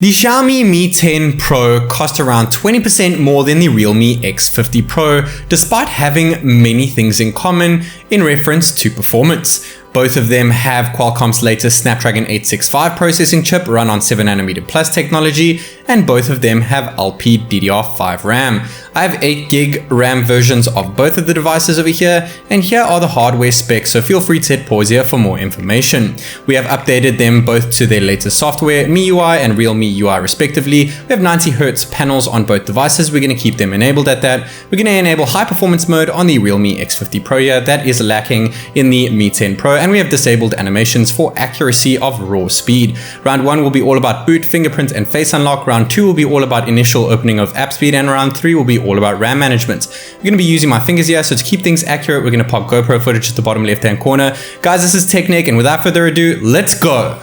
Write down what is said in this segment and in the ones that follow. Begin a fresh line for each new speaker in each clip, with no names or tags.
The Xiaomi Mi 10 Pro cost around 20% more than the Realme X50 Pro, despite having many things in common in reference to performance. Both of them have Qualcomm's latest Snapdragon 865 processing chip run on 7nm plus technology, and both of them have LPDDR5 RAM. I have 8GB RAM versions of both of the devices over here, and here are the hardware specs, so feel free to hit pause here for more information. We have updated them both to their latest software, MIUI and Realme UI respectively. We have 90Hz panels on both devices. We're going to keep them enabled at that. We're going to enable high performance mode on the Realme X50 Pro here. That is lacking in the Mi 10 Pro, and we have disabled animations for accuracy of raw speed. Round 1 will be all about boot, fingerprint, and face unlock. Round 2 will be all about initial opening of app speed, and round 3 will be all about RAM management. We're going to be using my fingers here, so to keep things accurate, we're going to pop GoPro footage at the bottom left hand corner. Guys, this is TechNick, and without further ado, let's go!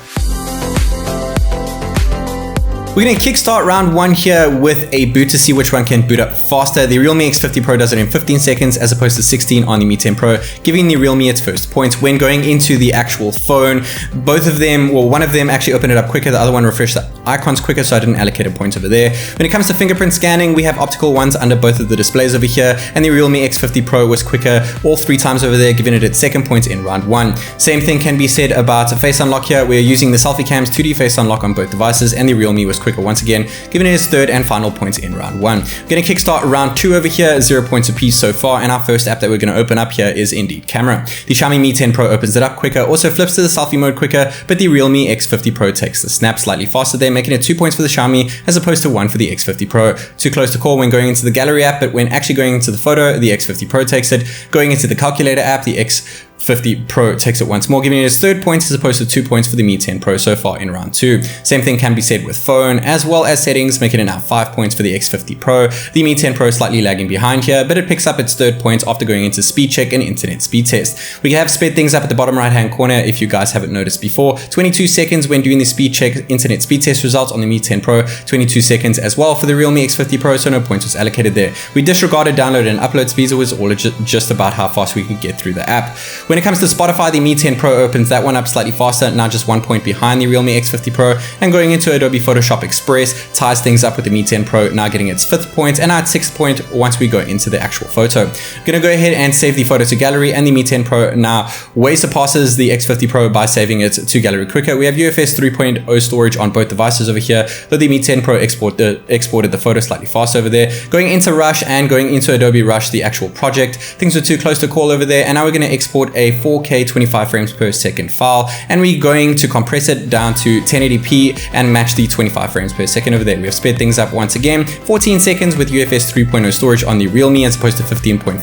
We're going to kickstart round 1 here with a boot to see which one can boot up faster. The Realme X50 Pro does it in 15 seconds as opposed to 16 on the Mi 10 Pro, giving the Realme its first points. When going into the actual phone, both of them, well, one of them actually opened it up quicker, the other one refreshed the icons quicker, so I didn't allocate a point over there. When it comes to fingerprint scanning, we have optical ones under both of the displays over here, and the Realme X50 Pro was quicker all 3 times over there, giving it its second point in round 1. Same thing can be said about face unlock here. We're using the selfie cam's 2D face unlock on both devices, and the Realme was quicker once again, giving it its third and final points in round 1. We're going to kickstart round 2 over here, 0 points apiece so far, and our first app that we're going to open up here is indeed camera. The Xiaomi Mi 10 Pro opens it up quicker, also flips to the selfie mode quicker, but the Realme X50 Pro takes the snap slightly faster there, making it 2 points for the Xiaomi as opposed to 1 for the X50 Pro. Too close to call when going into the gallery app, but when actually going into the photo, the X50 Pro takes it. Going into the calculator app, the X50 Pro takes it once more, giving it its third points as opposed to 2 points for the Mi 10 Pro so far in round 2. Same thing can be said with phone as well as settings, making it now 5 points for the X50 Pro. The Mi 10 Pro slightly lagging behind here, but it picks up its third point after going into speed check and internet speed test. We have sped things up at the bottom right hand corner if you guys haven't noticed before. 22 seconds when doing the speed check internet speed test results on the Mi 10 Pro, 22 seconds as well for the Realme X50 Pro, so no points was allocated there. We disregarded download and upload speeds. It was all just about how fast we could get through the app. When it comes to Spotify, the Mi 10 Pro opens that one up slightly faster, now just 1 point behind the Realme X50 Pro, and going into Adobe Photoshop Express ties things up with the Mi 10 Pro, now getting its 5th point and now its 6th point once we go into the actual photo. I'm gonna go ahead and save the photo to gallery, and the Mi 10 Pro now way surpasses the X50 Pro by saving it to gallery quicker. We have UFS 3.0 storage on both devices over here, though the Mi 10 Pro exported the photo slightly fast over there. Going into Rush and going into Adobe Rush, the actual project, things were too close to call over there, and now we're gonna export a 4K 25 frames per second file, and we're going to compress it down to 1080p and match the 25 frames per second over there. We have sped things up once again, 14 seconds with UFS 3.0 storage on the Realme as opposed to 15.5,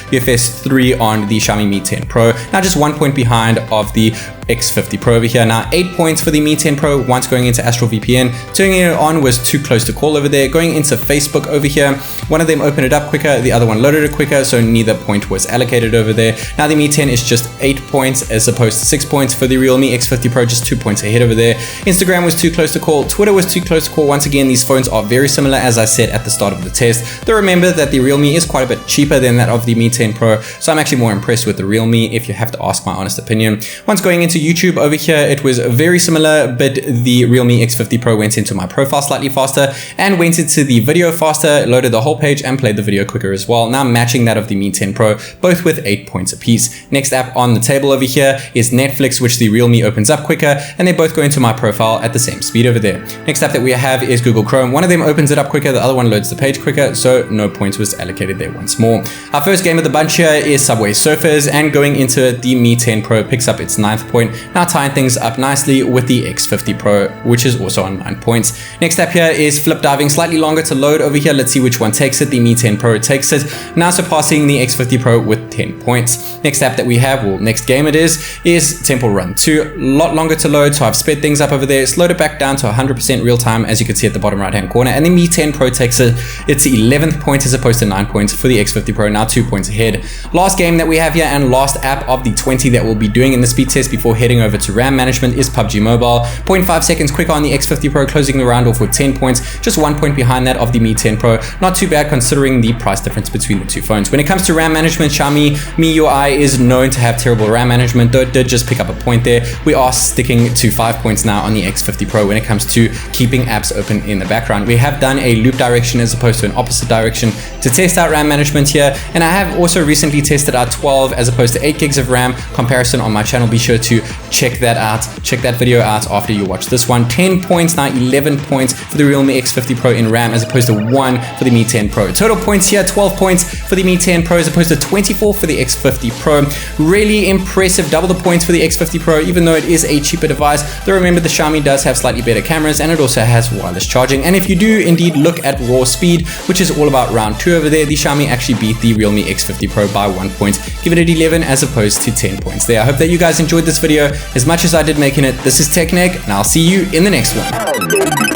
UFS 3 on the Xiaomi Mi 10 Pro, now just 1 point behind of the X50 Pro over here. Now 8 points for the Mi 10 Pro once going into Astral VPN. Turning it on was too close to call over there. Going into Facebook over here, one of them opened it up quicker, the other one loaded it quicker, so neither point was allocated over there. Now the Mi 10 is just 8 points as opposed to 6 points for the Realme X50 Pro, just 2 points ahead over there. Instagram was too close to call, Twitter was too close to call. Once again, these phones are very similar as I said at the start of the test, though remember that the Realme is quite a bit cheaper than that of the Mi 10 Pro, so I'm actually more impressed with the Realme if you have to ask my honest opinion. Once going into YouTube over here, it was very similar, but the Realme X50 Pro went into my profile slightly faster and went into the video faster, loaded the whole page and played the video quicker as well, now matching that of the Mi 10 Pro, both with 8 points apiece. Next app on the table over here is Netflix, which the Realme opens up quicker, and they both go into my profile at the same speed over there. Next app that we have is Google Chrome. One of them opens it up quicker, the other one loads the page quicker, so no points was allocated there once more. Our first game of the bunch here is Subway Surfers, and going into it, the Mi 10 Pro picks up its 9th point, now tying things up nicely with the X50 Pro, which is also on 9 points. Next up here is Flip Diving, slightly longer to load over here. Let's see which one takes it. The Mi 10 Pro takes it, now surpassing the X50 Pro with 10 points. Next app that we have, well, next game it is Temple Run 2. A lot longer to load, so I've sped things up over there, slowed it back down to 100% real time, as you can see at the bottom right hand corner, and the Mi 10 Pro takes it, its 11th point as opposed to 9 points for the X50 Pro, now 2 points ahead. Last game that we have here and last app of the 20 that we'll be doing in the speed test before heading over to RAM management is PUBG Mobile. 0.5 seconds quicker on the X50 Pro, closing the round off with 10 points, just 1 point behind that of the Mi 10 Pro. Not too bad considering the price difference between the two phones. When it comes to RAM management, Xiaomi Xiaomi Mi UI is known to have terrible RAM management, though it did just pick up a point there. We are sticking to 5 points now on the X50 Pro when it comes to keeping apps open in the background. We have done a loop direction as opposed to an opposite direction to test out RAM management here, and I have also recently tested out 12 as opposed to 8 gigs of RAM comparison on my channel. Be sure to check that out, check that video out after you watch this one. 10 points, now 11 points for the Realme X50 Pro in RAM as opposed to 1 for the Mi 10 Pro. Total points here, 12 points for the Mi 10 Pro as opposed to 24 for the X50 Pro. Really impressive, double the points for the X50 Pro, even though it is a cheaper device. Though remember, the Xiaomi does have slightly better cameras, and it also has wireless charging. And if you do indeed look at raw speed, which is all about round 2 over there, the Xiaomi actually beat the Realme X50 Pro by 1 point, giving it 11 as opposed to 10 points there. I hope that you guys enjoyed this video as much as I did making it. This is TechNick, and I'll see you in the next one.